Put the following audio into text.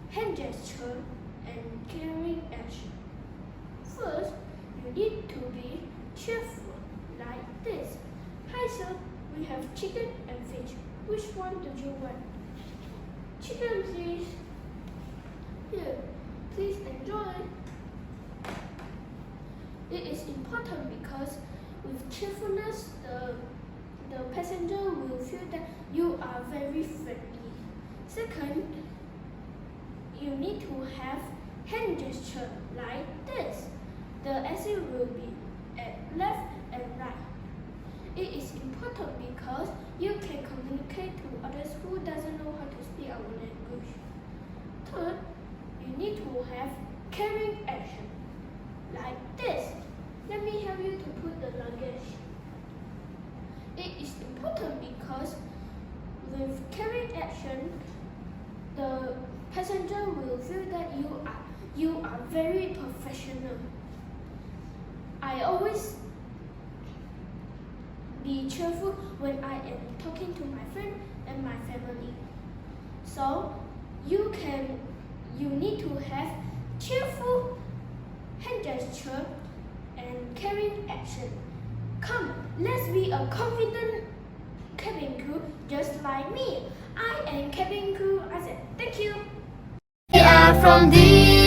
hand gesture, and caring action. First, you need to be cheerful, like this. Hi sir, we have chicken and fish. Which one do you want? Chicken, please. Here, please enjoy. It is important because with cheerfulness, the passenger will feel that you are very friendly. Second, you need to have hand gesture like this. The exit will be at left and right. It is important because you can communicate to others who doesn't know how to speak our language. Third, you need to have caring action like this. Let me help you to put the luggage. It is important because with caring action, the passenger will feel that you are very professional. I always be cheerful when I am talking to my friend and my family. So you need to have cheerful hand gesture and caring action. Come, let's be a confident cabin crew just like me. I am cabin crew Azet. Thank you. We are from the